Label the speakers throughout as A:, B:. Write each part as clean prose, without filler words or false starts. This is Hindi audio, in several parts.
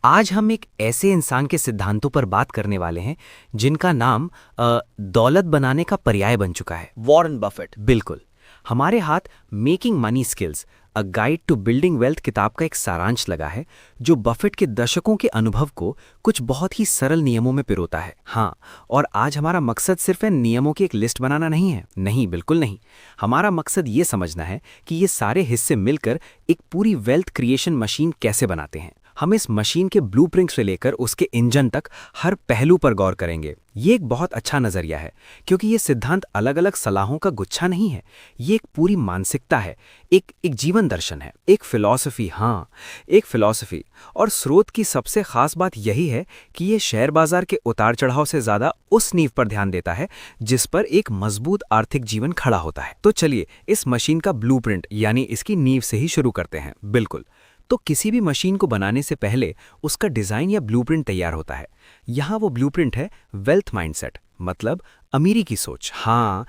A: आज हम एक ऐसे इंसान के सिद्धांतों पर बात करने वाले हैं जिनका नाम दौलत बनाने का पर्याय बन चुका है।
B: Warren Buffett.
A: बिल्कुल। हमारे हाथ making money skills a guide to building wealth किताब का एक सारांश लगा है जो बफेट के दशकों के अनुभव को कुछ बहुत ही सरल नियमों में पिरोता है। हाँ, और आज हमारा मकसद सिर्फ इन नियमों की एक लिस्ट बनाना नहीं है। नहीं, बिल्कुल नहीं। हमारा मकसद ये समझना है कि ये सारे हिस्से मिलकर एक पूरी वेल्थ क्रिएशन मशीन कैसे बनाते हैं। हम इस मशीन के ब्लूप्रिंट से लेकर उसके इंजन तक हर पहलू पर गौर करेंगे। ये एक बहुत अच्छा नज़रिया है क्योंकि ये सिद्धांत अलग अलग सलाहों का गुच्छा नहीं है। ये एक पूरी मानसिकता है, एक जीवन दर्शन है, एक फिलॉसफी। हाँ, एक फिलॉसफी। और स्रोत की सबसे खास बात यही है कि ये शेयर बाजार के उतार चढ़ाव से ज़्यादा उस नींव पर ध्यान देता है जिस पर एक मजबूत आर्थिक जीवन खड़ा होता है। तो चलिए इस मशीन का ब्लूप्रिंट यानी इसकी नींव से ही शुरू करते हैं। बिल्कुल। तो किसी भी मशीन को बनाने से पहले उसका डिज़ाइन या ब्लूप्रिंट तैयार होता है। यहाँ वो ब्लूप्रिंट है वेल्थ माइंडसेट, मतलब अमीरी की सोच। हाँ,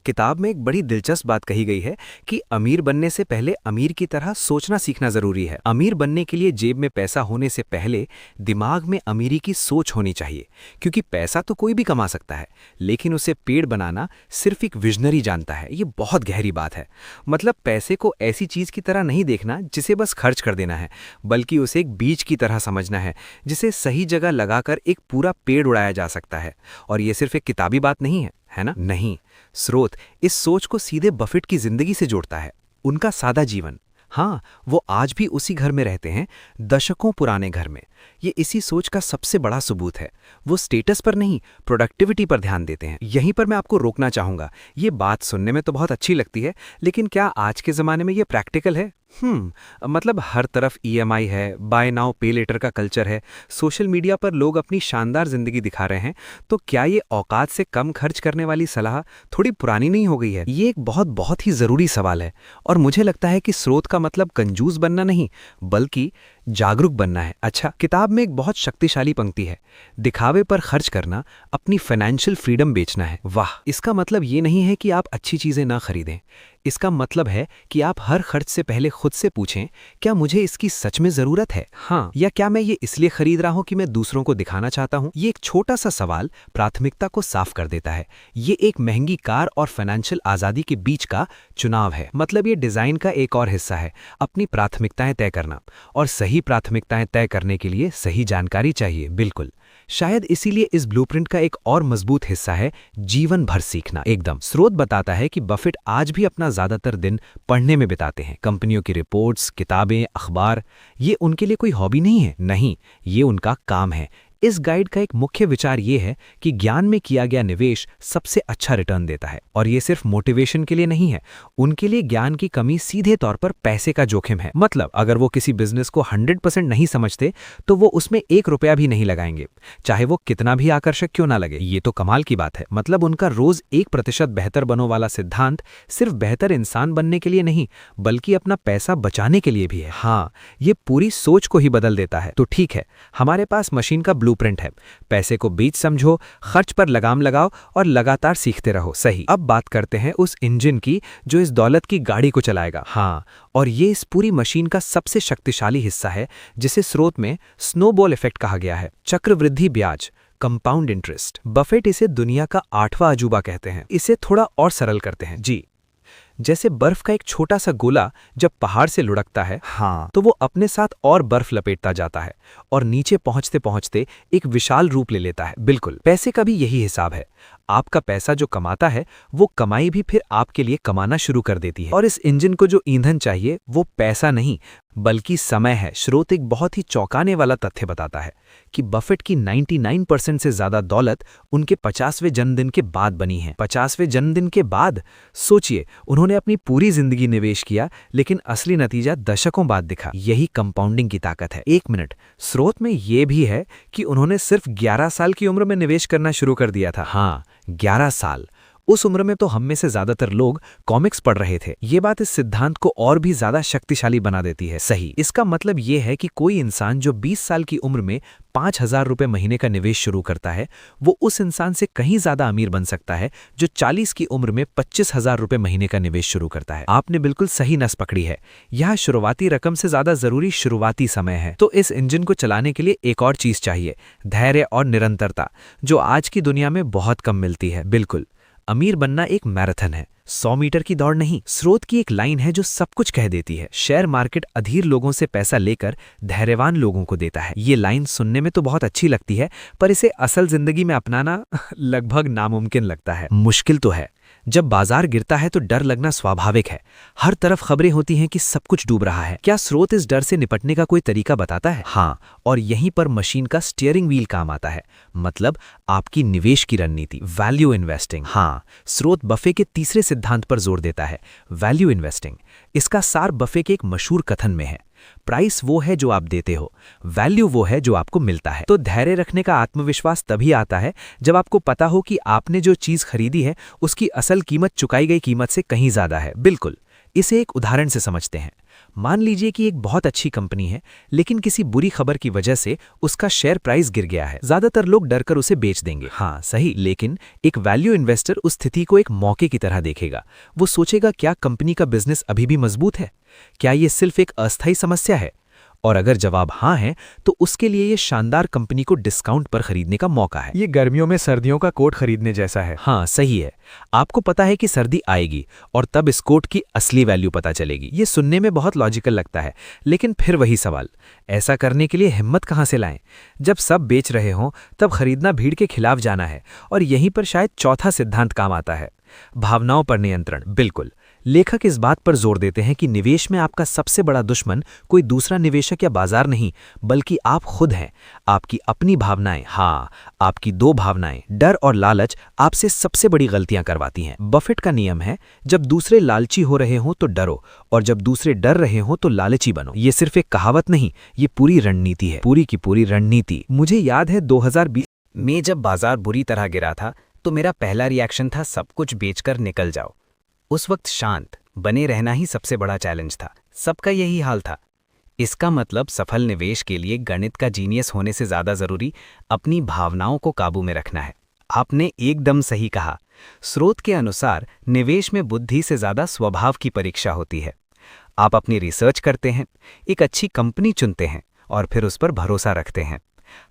A: किताब में एक बड़ी दिलचस्प बात कही गई है कि अमीर बनने से पहले अमीर की तरह सोचना सीखना जरूरी है। अमीर बनने के लिए जेब में पैसा होने से पहले दिमाग में अमीरी की सोच होनी चाहिए, क्योंकि पैसा तो कोई भी कमा सकता है, लेकिन उसे पेड़ बनाना सिर्फ एक विजनरी जानता है। ये बहुत गहरी बात है। मतलब पैसे को ऐसी चीज की तरह नहीं देखना जिसे बस खर्च कर देना है, बल्कि उसे एक बीज की तरह समझना है जिसे सही जगह लगाकर एक पूरा पेड़ उड़ाया जा सकता है। और ये सिर्फ एक किताबी बात नहीं है ना? नहीं, स्रोत इस सोच को सीधे बफेट की जिंदगी से जोड़ता है। उनका सादा जीवन। हाँ, वो आज भी उसी घर में रहते हैं, दशकों पुराने घर में। ये इसी सोच का सबसे बड़ा सबूत है। वो स्टेटस पर नहीं, प्रोडक्टिविटी पर ध्यान देते हैं। यहीं पर मैं आपको रोकना चाहूंगा। ये बात सुनने में तो बहुत अच्छी लगती है, लेकिन क्या आज के ज़माने में ये प्रैक्टिकल है? मतलब हर तरफ ईएमआई है, बाय नाउ पे लेटर का कल्चर है, सोशल मीडिया पर लोग अपनी शानदार जिंदगी दिखा रहे हैं। तो क्या ये औकात से कम खर्च करने वाली सलाह थोड़ी पुरानी नहीं हो गई है? ये एक बहुत ही ज़रूरी सवाल है। और मुझे लगता है कि स्रोत का मतलब कंजूस बनना नहीं, बल्कि जागरूक बनना है। अच्छा, किताब में एक बहुत शक्तिशाली पंक्ति है, दिखावे पर खर्च करना अपनी फाइनेंशियल फ्रीडम बेचना है। वाह! इसका मतलब ये नहीं है कि आप अच्छी चीज़ें ना खरीदें। इसका मतलब है कि आप हर खर्च से पहले खुद से पूछें, क्या मुझे इसकी सच में ज़रूरत है? हाँ, या क्या मैं ये इसलिए खरीद रहा हूं कि मैं दूसरों को दिखाना चाहता हूं? ये एक छोटा सा सवाल प्राथमिकता को साफ कर देता है। ये एक महंगी कार और फाइनेंशियल आज़ादी के बीच का चुनाव है। मतलब ये डिज़ाइन का एक और हिस्सा है, अपनी प्राथमिकताएं तय करना। और सही प्राथमिकताएं तय करने के लिए सही जानकारी चाहिए। बिल्कुल। शायद इसीलिए इस ब्लूप्रिंट का एक और मजबूत हिस्सा है जीवन भर सीखना। एकदम। स्रोत बताता है कि बफेट आज भी अपना ज्यादातर दिन पढ़ने में बिताते हैं। कंपनियों की रिपोर्ट्स, किताबें, अखबार, ये उनके लिए कोई हॉबी नहीं है। नहीं, ये उनका काम है। इस गाइड का एक मुख्य विचार ये है कि ज्ञान में किया गया निवेश सबसे अच्छा रिटर्न देता है। और ये सिर्फ मोटिवेशन के लिए नहीं है, उनके लिए ज्ञान की कमी सीधे तौर पर पैसे का जोखिम है। मतलब अगर वो किसी बिजनेस को 100% नहीं समझते तो वो उसमें 1 रुपया भी नहीं लगाएंगे, चाहे वो कितना भी आकर्षक क्यों ना लगे। ये तो कमाल की बात है। मतलब उनका रोज 1% बेहतर बनो वाला सिद्धांत सिर्फ बेहतर इंसान बनने के लिए नहीं, बल्कि अपना पैसा बचाने के लिए भी है। हाँ, ये पूरी सोच को ही बदल देता है। तो ठीक है, हमारे पास मशीन का ब्लूप्रिंट है। पैसे को बीज समझो, खर्च पर लगाम लगाओ और लगातार सीखते रहो। सही। अब बात करते हैं उस इंजन की जो इस दौलत की गाड़ी को चलाएगा। हाँ, और ये इस पूरी मशीन का सबसे शक्तिशाली हिस्सा है, जिसे स्रोत में स्नोबॉल इफेक्ट कहा गया है। चक्रवृद्धि ब्याज, कंपाउंड इंटरेस्ट। बफेट इसे दुनिया का 8वां अजूबा कहते हैं। इसे थोड़ा और सरल करते हैं। जी, जैसे बर्फ का एक छोटा सा गोला जब पहाड़ से लुढ़कता है, हाँ, तो वो अपने साथ और बर्फ लपेटता जाता है और नीचे पहुंचते पहुंचते एक विशाल रूप ले लेता है। बिल्कुल, पैसे का भी यही हिसाब है। आपका पैसा जो कमाता है, वो कमाई भी फिर आपके लिए कमाना शुरू कर देती है। और इस इंजन को जो ईंधन चाहिए वो पैसा नहीं, बल्कि समय है। स्रोत एक बहुत ही चौंकाने वाला तथ्य बताता है कि बफेट की 99% से ज्यादा दौलत उनके 50वें जन्मदिन के बाद बनी है। 50वें जन्मदिन के बाद? सोचिए, उन्होंने अपनी पूरी जिंदगी निवेश किया, लेकिन असली नतीजा दशकों बाद दिखा। यही कंपाउंडिंग की ताकत है। 1 मिनट, स्रोत में यह भी है कि उन्होंने सिर्फ 11 साल की उम्र में निवेश करना शुरू कर दिया था। हाँ, 11 साल। उस उम्र में तो हम में से ज्यादातर लोग कॉमिक्स पढ़ रहे थे। ये बात इस सिद्धांत को और भी ज्यादा शक्तिशाली बना देती है। सही, इसका मतलब ये है कि कोई इंसान जो 20 साल की उम्र में 5,000 रुपए महीने का निवेश शुरू करता है, वो उस इंसान से कहीं ज्यादा अमीर बन सकता है जो 40 की उम्र में 25,000 रुपए महीने का निवेश शुरू करता है। आपने बिल्कुल सही नस पकड़ी है। यह शुरुआती रकम से ज्यादा जरूरी शुरुआती समय है। तो इस इंजन को चलाने के लिए एक और चीज चाहिए, धैर्य और निरंतरता, जो आज की दुनिया में बहुत कम मिलती है। बिल्कुल, अमीर बनना एक मैराथन है, 100 मीटर की दौड़ नहीं। स्रोत की एक लाइन है जो सब कुछ कह देती है। शेयर मार्केट अधीर लोगों से पैसा लेकर धैर्यवान लोगों को देता है। ये लाइन सुनने में तो बहुत अच्छी लगती है, पर इसे असल जिंदगी में अपनाना लगभग नामुमकिन लगता है। मुश्किल तो है। जब बाजार गिरता है तो डर लगना स्वाभाविक है। हर तरफ खबरें होती हैं कि सब कुछ डूब रहा है। क्या स्रोत इस डर से निपटने का कोई तरीका बताता है? हाँ, और यहीं पर मशीन का स्टीयरिंग व्हील काम आता है, मतलब आपकी निवेश की रणनीति, वैल्यू इन्वेस्टिंग। हाँ, स्रोत बफे के तीसरे सिद्धांत पर जोर देता है, वैल्यू इन्वेस्टिंग। इसका सार बफे के एक मशहूर कथन में है, प्राइस वो है जो आप देते हो, वैल्यू वो है जो आपको मिलता है। तो धैर्य रखने का आत्मविश्वास तभी आता है जब आपको पता हो कि आपने जो चीज खरीदी है उसकी असल कीमत चुकाई गई कीमत से कहीं ज्यादा है। बिल्कुल, इसे एक उदाहरण से समझते हैं। मान लीजिए कि एक बहुत अच्छी कंपनी है, लेकिन किसी बुरी खबर की वजह से उसका शेयर प्राइस गिर गया है। ज्यादातर लोग डरकर उसे बेच देंगे। हाँ सही, लेकिन एक वैल्यू इन्वेस्टर उस स्थिति को एक मौके की तरह देखेगा। वो सोचेगा, क्या कंपनी का बिजनेस अभी भी मजबूत है? क्या ये सिर्फ एक अस्थायी समस्या है? और अगर जवाब हाँ है, तो उसके लिए ये शानदार कंपनी को डिस्काउंट पर खरीदने का मौका है।
B: ये गर्मियों में सर्दियों का कोट खरीदने जैसा है।
A: हाँ सही है, आपको पता है कि सर्दी आएगी और तब इस कोट की असली वैल्यू पता चलेगी। ये सुनने में बहुत लॉजिकल लगता है, लेकिन फिर वही सवाल, ऐसा करने के लिए हिम्मत कहाँ से लाएं? जब सब बेच रहे हों तब खरीदना भीड़ के खिलाफ जाना है। और यहीं पर शायद चौथा सिद्धांत काम आता है, भावनाओं पर नियंत्रण। बिल्कुल, लेखक इस बात पर जोर देते हैं कि निवेश में आपका सबसे बड़ा दुश्मन कोई दूसरा निवेशक या बाजार नहीं, बल्कि आप खुद हैं। आपकी अपनी भावनाएं, हाँ, आपकी दो भावनाएं, डर और लालच, आपसे सबसे बड़ी गलतियां करवाती हैं। बफेट का नियम है, जब दूसरे लालची हो रहे हों तो डरो, और जब दूसरे डर रहे हों तो लालची बनो। ये सिर्फ एक कहावत नहीं, ये पूरी रणनीति है, पूरी की पूरी रणनीति। मुझे याद है 2020 में जब बाजार बुरी तरह गिरा था, तो मेरा पहला रिएक्शन था, सब कुछ बेचकर निकल जाओ। उस वक्त शांत बने रहना ही सबसे बड़ा चैलेंज था। सबका यही हाल था। इसका मतलब सफल निवेश के लिए गणित का जीनियस होने से ज्यादा जरूरी अपनी भावनाओं को काबू में रखना है। आपने एकदम सही कहा। स्रोत के अनुसार निवेश में बुद्धि से ज्यादा स्वभाव की परीक्षा होती है। आप अपनी रिसर्च करते हैं, एक अच्छी कंपनी चुनते हैं और फिर उस पर भरोसा रखते हैं।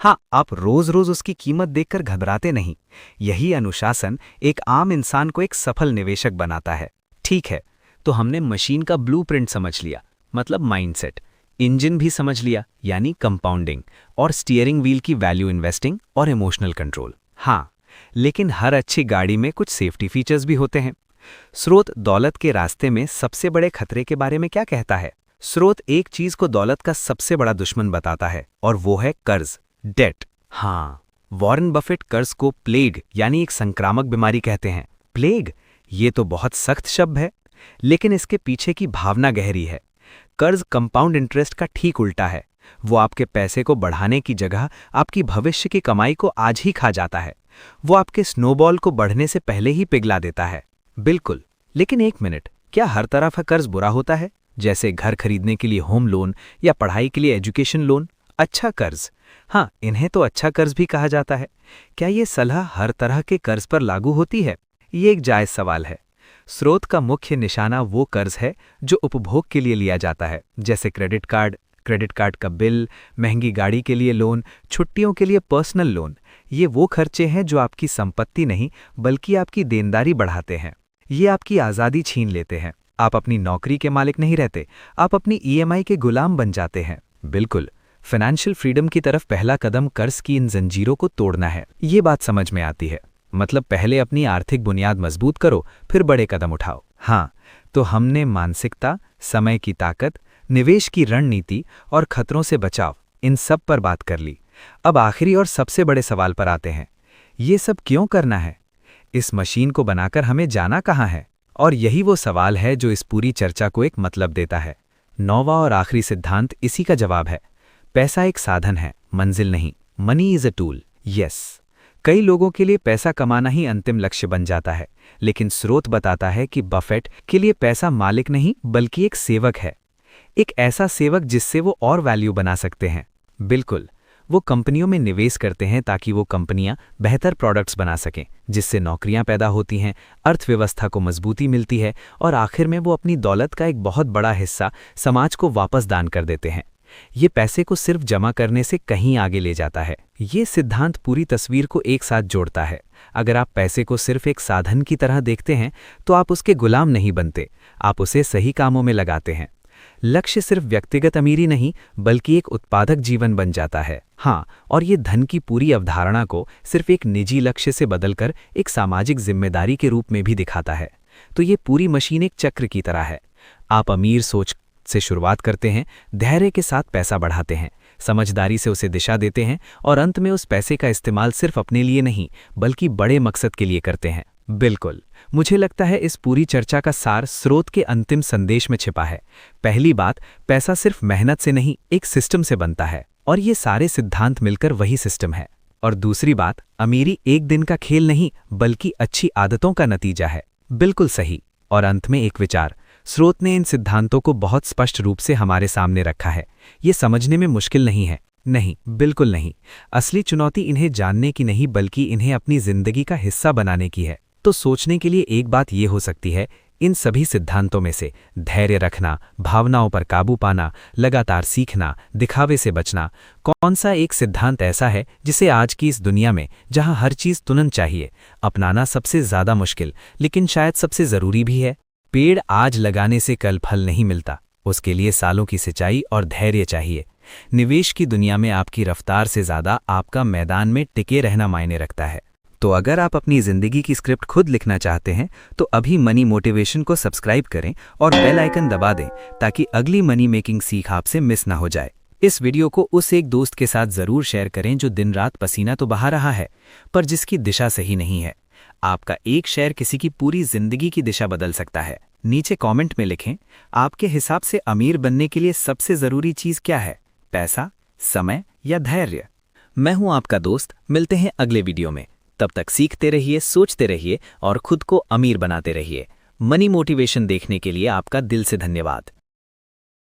A: हाँ, आप रोज रोज उसकी कीमत देखकर घबराते नहीं। यही अनुशासन एक आम इंसान को एक सफल निवेशक बनाता है। ठीक है, तो हमने मशीन का ब्लूप्रिंट समझ लिया, मतलब माइंडसेट, इंजन भी समझ लिया, यानी कंपाउंडिंग, और स्टीयरिंग व्हील की वैल्यू इन्वेस्टिंग और इमोशनल कंट्रोल। हाँ, लेकिन हर अच्छी गाड़ी में कुछ सेफ्टी फीचर्स भी होते हैं। स्रोत दौलत के रास्ते में सबसे बड़े खतरे के बारे में क्या कहता है? स्रोत एक चीज को दौलत का सबसे बड़ा दुश्मन बताता है, और वो है कर्ज, डेट। हाँ, वॉरेन बफेट कर्ज को प्लेग यानी एक संक्रामक बीमारी कहते हैं। प्लेग, ये तो बहुत सख्त शब्द है, लेकिन इसके पीछे की भावना गहरी है। कर्ज कंपाउंड इंटरेस्ट का ठीक उल्टा है। वो आपके पैसे को बढ़ाने की जगह आपकी भविष्य की कमाई को आज ही खा जाता है। वो आपके स्नोबॉल को बढ़ने से पहले ही पिघला देता है। बिल्कुल, लेकिन एक मिनट, क्या हर तरह का कर्ज बुरा होता है? जैसे घर खरीदने के लिए होम लोन या पढ़ाई के लिए एजुकेशन लोन, अच्छा कर्ज। हाँ, इन्हें तो अच्छा कर्ज भी कहा जाता है। क्या ये सलाह हर तरह के कर्ज पर लागू होती है? ये एक जायज सवाल है। स्रोत का मुख्य निशाना वो कर्ज है जो उपभोग के लिए लिया जाता है, जैसे क्रेडिट कार्ड का बिल, महंगी गाड़ी के लिए लोन, छुट्टियों के लिए पर्सनल लोन। ये वो खर्चे हैं जो आपकी संपत्ति नहीं, बल्कि आपकी देनदारी बढ़ाते हैं। ये आपकी आज़ादी छीन लेते हैं। आप अपनी नौकरी के मालिक नहीं रहते, आप अपनी ईएमआई के गुलाम बन जाते हैं। बिल्कुल, फाइनेंशियल फ्रीडम की तरफ पहला कदम कर्ज की इन जंजीरों को तोड़ना है। ये बात समझ में आती है। मतलब पहले अपनी आर्थिक बुनियाद मजबूत करो, फिर बड़े कदम उठाओ। हाँ, तो हमने मानसिकता, समय की ताकत, निवेश की रणनीति और खतरों से बचाव, इन सब पर बात कर ली। अब आखिरी और सबसे बड़े सवाल पर आते हैं, ये सब क्यों करना है? इस मशीन को बनाकर हमें जाना कहाँ है? और यही वो सवाल है जो इस पूरी चर्चा को एक मतलब देता है। 9वां और आखिरी सिद्धांत इसी का जवाब है। पैसा एक साधन है, मंजिल नहीं। Money is a tool. Yes. कई लोगों के लिए पैसा कमाना ही अंतिम लक्ष्य बन जाता है, लेकिन स्रोत बताता है कि बफेट के लिए पैसा मालिक नहीं बल्कि एक सेवक है। एक ऐसा सेवक जिससे वो और वैल्यू बना सकते हैं। बिल्कुल, वो कंपनियों में निवेश करते हैं ताकि वो कंपनियां बेहतर प्रोडक्ट्स बना सकें, जिससे नौकरियां पैदा होती हैं, अर्थव्यवस्था को मजबूती मिलती है और आखिर में वो अपनी दौलत का एक बहुत बड़ा हिस्सा समाज को वापस दान कर देते हैं। ये पैसे को सिर्फ जमा करने से कहीं आगे ले जाता है। ये सिद्धांत पूरी तस्वीर को एक साथ जोड़ता है। अगर आप पैसे को सिर्फ एक साधन की तरह देखते हैं तो आप उसके गुलाम नहीं बनते, आप उसे सही कामों में लगाते हैं। लक्ष्य सिर्फ व्यक्तिगत अमीरी नहीं बल्कि एक उत्पादक जीवन बन जाता है। हाँ, और ये धन की पूरी अवधारणा को सिर्फ एक निजी लक्ष्य से बदलकर एक सामाजिक जिम्मेदारी के रूप में भी दिखाता है। तो ये पूरी मशीन एक चक्र की तरह है। आप अमीर सोच से शुरुआत करते हैं, धैर्य के साथ पैसा बढ़ाते हैं, समझदारी से उसे दिशा देते हैं और अंत में उस पैसे का इस्तेमाल सिर्फ अपने लिए नहीं बल्कि बड़े मकसद के लिए करते हैं। बिल्कुल, मुझे लगता है इस पूरी चर्चा का सार स्रोत के अंतिम संदेश में छिपा है। पहली बात, पैसा सिर्फ मेहनत से नहीं एक सिस्टम से बनता है और ये सारे सिद्धांत मिलकर वही सिस्टम है। और दूसरी बात, अमीरी एक दिन का खेल नहीं बल्कि अच्छी आदतों का नतीजा है। बिल्कुल सही। और अंत में एक विचार, स्रोत ने इन सिद्धांतों को बहुत स्पष्ट रूप से हमारे सामने रखा है। ये समझने में मुश्किल नहीं है, नहीं, बिल्कुल नहीं। असली चुनौती इन्हें जानने की नहीं बल्कि इन्हें अपनी जिंदगी का हिस्सा बनाने की है। तो सोचने के लिए एक बात ये हो सकती है, इन सभी सिद्धांतों में से धैर्य रखना, भावनाओं पर काबू पाना, लगातार सीखना, दिखावे से बचना, कौन सा एक सिद्धांत ऐसा है जिसे आज की इस दुनिया में जहां हर चीज़ तुरंत चाहिए, अपनाना सबसे ज़्यादा मुश्किल लेकिन शायद सबसे ज़रूरी भी है? पेड़ आज लगाने से कल फल नहीं मिलता, उसके लिए सालों की सिंचाई और धैर्य चाहिए। निवेश की दुनिया में आपकी रफ्तार से ज़्यादा आपका मैदान में टिके रहना मायने रखता है। तो अगर आप अपनी ज़िंदगी की स्क्रिप्ट खुद लिखना चाहते हैं तो अभी मनी मोटिवेशन को सब्सक्राइब करें और बेल आइकन दबा दें ताकि अगली मनी मेकिंग सीख आपसे मिस ना हो जाए। इस वीडियो को उस एक दोस्त के साथ ज़रूर शेयर करें जो दिन रात पसीना तो बहा रहा है पर जिसकी दिशा सही नहीं है। आपका एक शेयर किसी की पूरी ज़िंदगी की दिशा बदल सकता है। नीचे कमेंट में लिखें, आपके हिसाब से अमीर बनने के लिए सबसे ज़रूरी चीज़ क्या है, पैसा, समय या धैर्य? मैं हूं आपका दोस्त, मिलते हैं अगले वीडियो में। तब तक सीखते रहिए, सोचते रहिए और खुद को अमीर बनाते रहिए। मनी मोटिवेशन देखने के लिए आपका दिल से धन्यवाद।